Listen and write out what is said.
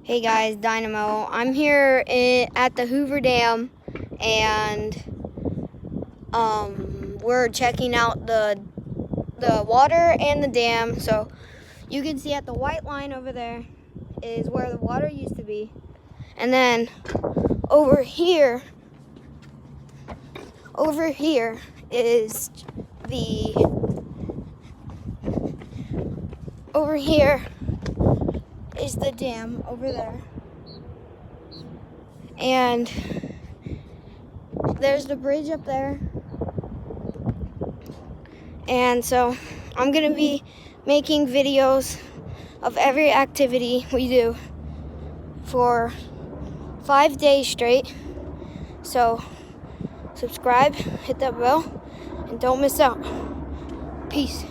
Hey guys, Dynamo. I'm here at the Hoover Dam, and we're checking out the water and the dam. So you can see at the white line over there is where the water used to be, and then over here is the dam over there, and there's the bridge up there. And so I'm gonna be making videos of every activity we do for 5 days straight. So subscribe, hit that bell, and don't miss out. Peace.